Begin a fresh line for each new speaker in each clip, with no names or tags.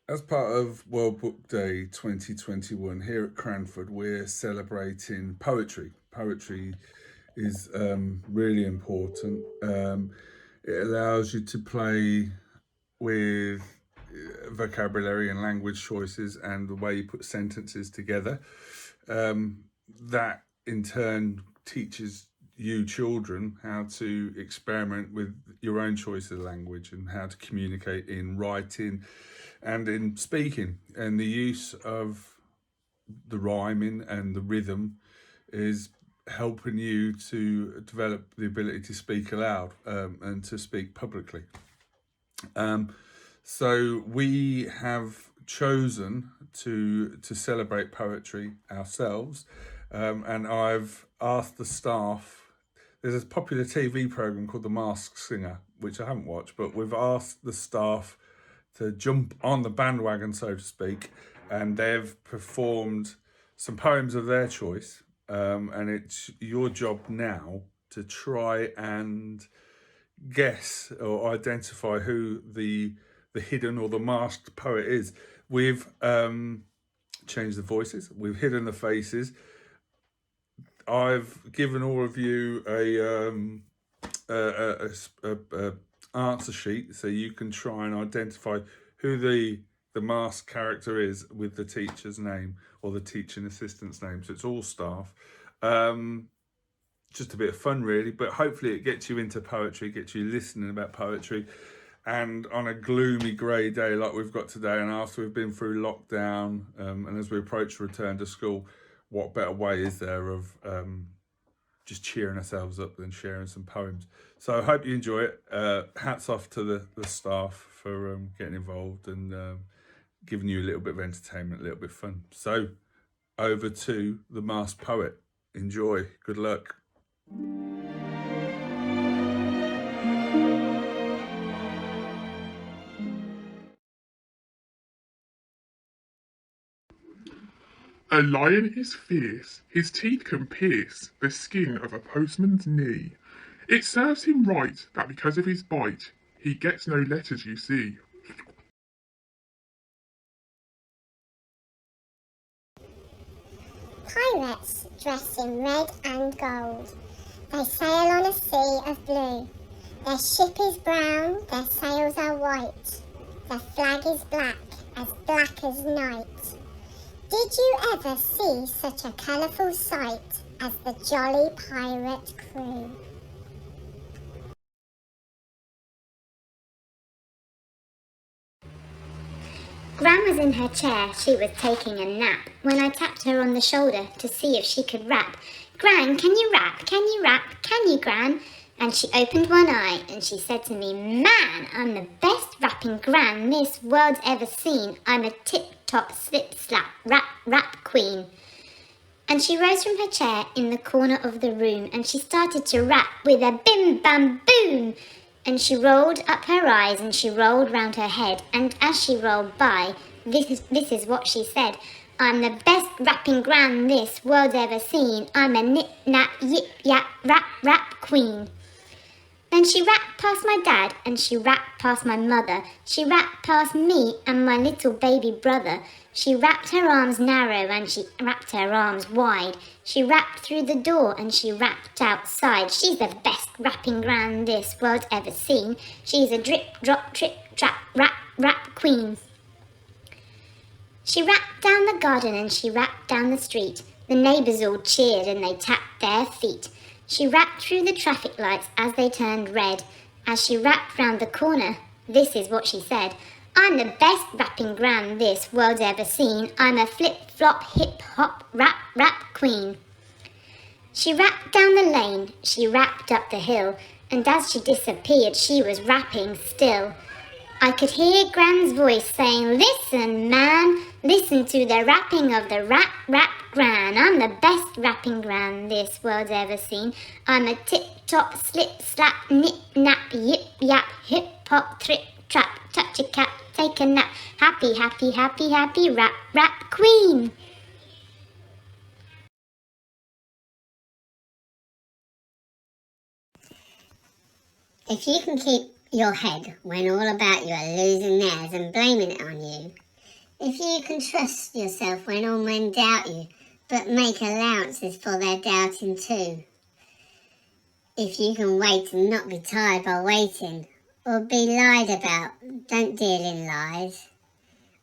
As part of World Book Day 2021 here at Cranford, we're celebrating poetry. Poetry is really important. It allows you to play with vocabulary and language choices and the way you put sentences together. That in turn teaches you children how to experiment with your own choice of language and how to communicate in writing and in speaking. And the use of the rhyming and the rhythm is helping you to develop the ability to speak aloud and to speak publicly. So we have chosen to celebrate poetry ourselves, and I've asked the staff. There's a popular TV program called The Masked Singer, which I haven't watched, but we've asked the staff to jump on the bandwagon, so to speak, and they've performed some poems of their choice. And it's your job now to try and guess or identify who the hidden or the masked poet is. We've changed the voices, we've hidden the faces. I've given all of you a answer sheet so you can try and identify who the masked character is with the teacher's name or the teaching assistant's name. So it's all staff. Just a bit of fun really, but hopefully it gets you into poetry, gets you listening about poetry. And on a gloomy grey day like we've got today, and after we've been through lockdown, and as we approach return to school, what better way is there of just cheering ourselves up than sharing some poems? So I hope you enjoy it. Hats off to the staff for getting involved and giving you a little bit of entertainment, a little bit of fun. So over to the masked poet. Enjoy. Good luck.
A lion is fierce, his teeth can pierce the skin of a postman's knee. It serves him right that because of his bite, he gets no letters, you see.
Pirates dressed in red and gold. They sail on a sea of blue. Their ship is brown, their sails are white. Their flag is black as night. Did you ever see such a colourful sight as the jolly pirate crew?
Gran was in her chair, she was taking a nap, when I tapped her on the shoulder to see if she could rap. Gran, can you rap? Can you rap? Can you, Gran? And she opened one eye and she said to me, Man, I'm the best rapping Gran this world's ever seen. I'm a tip-top, slip-slap, rap queen. And she rose from her chair in the corner of the room and she started to rap with a bim-bam-boom. And she rolled up her eyes and she rolled round her head, and as she rolled by, this is what she said. I'm the best rapping Gran this world's ever seen. I'm a nip-nap, yip-yap, rap queen. Then she rapped past my dad and she rapped past my mother. She rapped past me and my little baby brother. She wrapped her arms narrow and she wrapped her arms wide. She rapped through the door and she rapped outside. She's the best rapping Gran this world's ever seen. She's a drip, drop, trip, trap, rap queen. She rapped down the garden and she rapped down the street. The neighbours all cheered and they tapped their feet. She rapped through the traffic lights as they turned red. As she rapped round the corner, this is what she said. I'm the best rapping Gran this world's ever seen. I'm a flip-flop, hip-hop, rap queen. She rapped down the lane, she rapped up the hill, and as she disappeared, she was rapping still. I could hear Gran's voice saying, Listen, man, listen to the rapping of the rap Gran. I'm the best rapping Gran this world's ever seen. I'm a tip-top, slip-slap, nip-nap, yip-yap, hip-hop, trip-trap, touch-a-cat, take a nap, happy, rap queen.
If you can keep your head when all about you are losing theirs and blaming it on you, If you can trust yourself when all men doubt you, but make allowances for their doubting too. If you can wait and not be tired by waiting, or be lied about, don't deal in lies.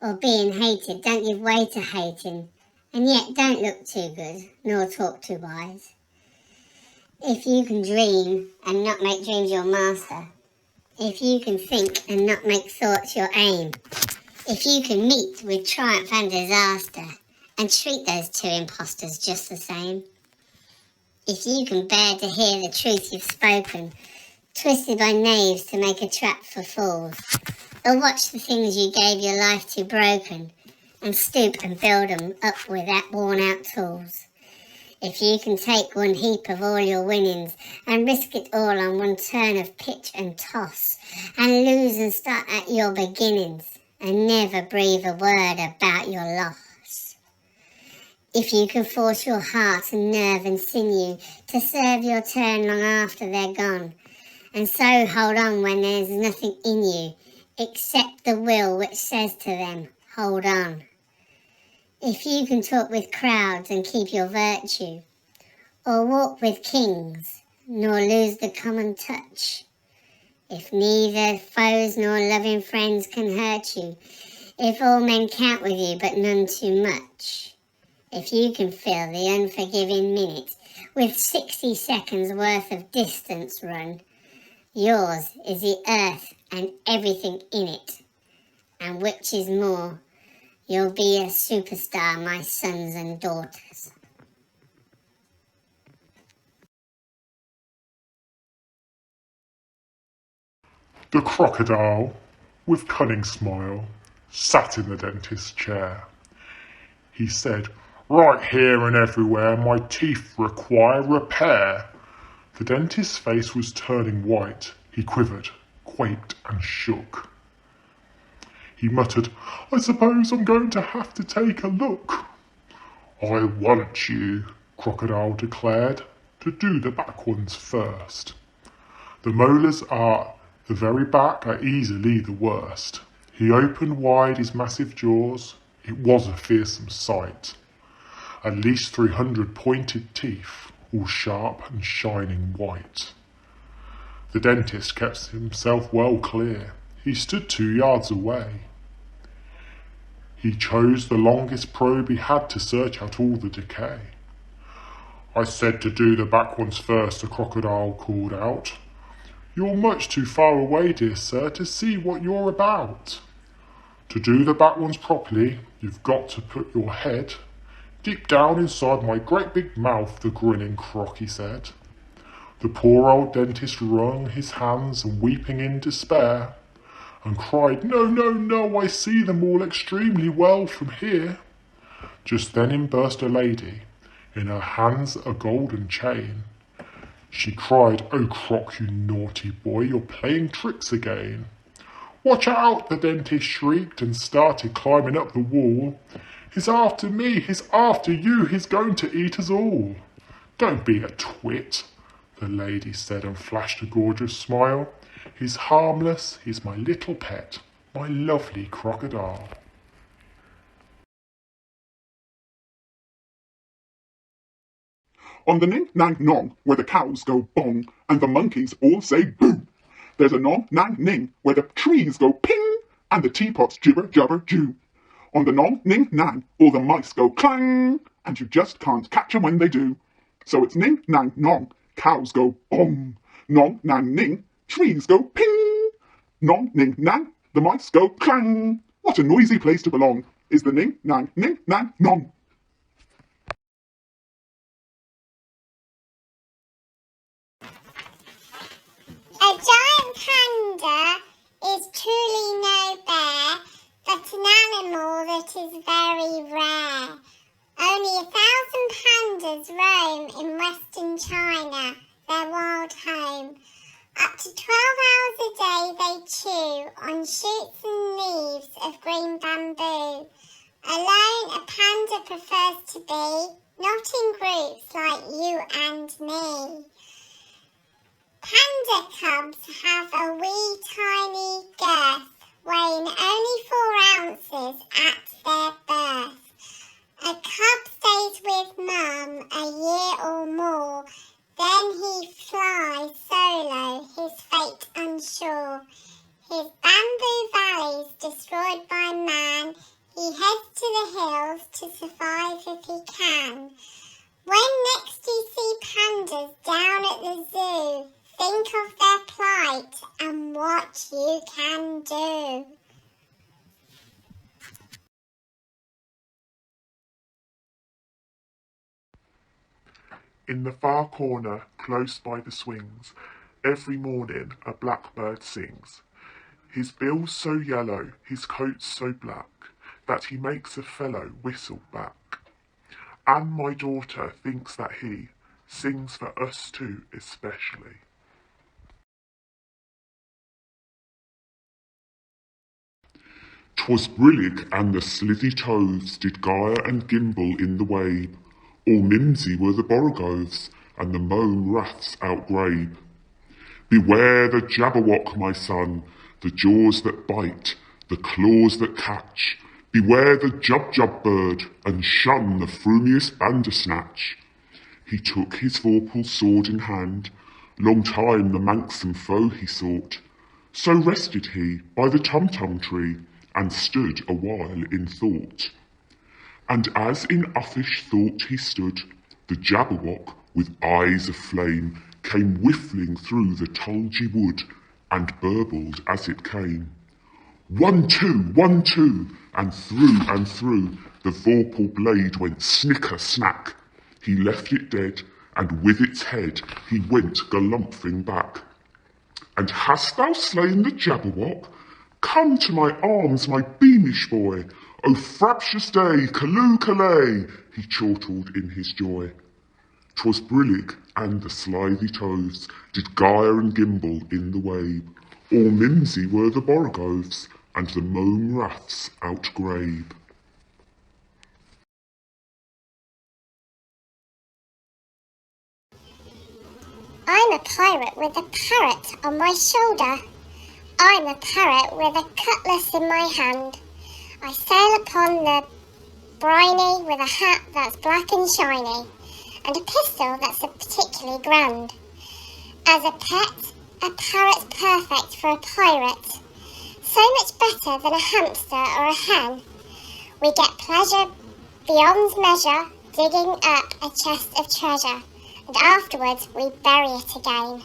Or being hated, don't give way to hating, and yet don't look too good, nor talk too wise. If you can dream and not make dreams your master, if you can think and not make thoughts your aim, if you can meet with triumph and disaster, and treat those two impostors just the same, if you can bear to hear the truth you've spoken, twisted by knaves to make a trap for fools, or watch the things you gave your life to broken, and stoop and build 'em up with that worn-out tools. If you can take one heap of all your winnings, and risk it all on one turn of pitch and toss, and lose and start at your beginnings, and never breathe a word about your loss. If you can force your heart and nerve and sinew to serve your turn long after they're gone, and so hold on when there's nothing in you, except the will which says to them, hold on. If you can talk with crowds and keep your virtue, or walk with kings, nor lose the common touch, if neither foes nor loving friends can hurt you, if all men count with you but none too much, if you can fill the unforgiving minute with 60 seconds worth of distance run, yours is the earth and everything in it, and which is more, you'll be a superstar, my sons and daughters.
The crocodile, with cunning smile, sat in the dentist's chair. He said, "Right here and everywhere my teeth require repair." The dentist's face was turning white. He quivered, quaked and shook. He muttered, "I suppose I'm going to have to take a look." "I want you," Crocodile declared, "to do the back ones first. The molars are the very back are easily the worst." He opened wide his massive jaws. It was a fearsome sight. At least 300 pointed teeth, all sharp and shining white. The dentist kept himself well clear. He stood 2 yards away. He chose the longest probe he had to search out all the decay. "I said to do the back ones first," the crocodile called out. "You're much too far away, dear sir, to see what you're about. To do the back ones properly, you've got to put your head deep down inside my great big mouth," the grinning croc said. The poor old dentist wrung his hands and weeping in despair, and cried, "No, no, no, I see them all extremely well from here." Just then in burst a lady, in her hands a golden chain. She cried, "Oh, Croc, you naughty boy, you're playing tricks again." "Watch out," the dentist shrieked and started climbing up the wall. "He's after me, he's after you, he's going to eat us all." "Don't be a twit," the lady said and flashed a gorgeous smile. "He's harmless, he's my little pet, my lovely crocodile."
On the Ning-Nang-Nong, where the cows go bong and the monkeys all say boo, there's a Nong-Nang-Ning, where the trees go ping and the teapots jibber-jabber-joo. On the Nong-Ning-Nang, all the mice go clang, and you just can't catch 'em when they do. So it's Ning-Nang-Nong, cows go bong. Nong-Nang-Ning, trees go ping. Nong-Ning-Nang, the mice go clang. What a noisy place to belong is the Ning-Nang-Ning-Nang-Nong.
A giant panda is truly no bear, but an animal that is very rare. Only 1,000 pandas roam in western China, their wild home. Up to 12 hours a day they chew on shoots and leaves of green bamboo. Alone a panda prefers to be, not in groups like you and me. Panda cubs have a wee tiny girth, weighing only 4 ounces at their
In the far corner, close by the swings, every morning a blackbird sings. His bill's so yellow, his coat's so black, that he makes a fellow whistle back. And my daughter thinks that he sings for us too especially.
'Twas brillig and the slithy toves did gyre and gimble in the wabe. All mimsy were the borogoves, and the mome raths outgrabe. Beware the Jabberwock, my son, the jaws that bite, the claws that catch. Beware the Jub bird, and shun the frumious Bandersnatch. He took his vorpal sword in hand, long time the manxome foe he sought. So rested he by the tum-tum tree, and stood a while in thought. And as in uffish thought he stood, the Jabberwock, with eyes of flame, came whiffling through the tulgey wood, and burbled as it came. 1, 2, 1, 2, and through, the vorpal blade went snicker-snack. He left it dead, and with its head he went galumphing back. And hast thou slain the Jabberwock? Come to my arms, my beamish boy. O fraptious day, callooh, he chortled in his joy. 'Twas brillig, and the slithy toves did gyre and gimble in the wabe. All mimsy were the borogoves, and the mome raths outgrabe.
I'm a pirate with a parrot on my shoulder. I'm a parrot with a cutlass in my hand. I sail upon the briny with a hat that's black and shiny, and a pistol that's particularly grand. As a pet, a parrot's perfect for a pirate. So much better than a hamster or a hen. We get pleasure beyond measure, digging up a chest of treasure, and afterwards we bury it again.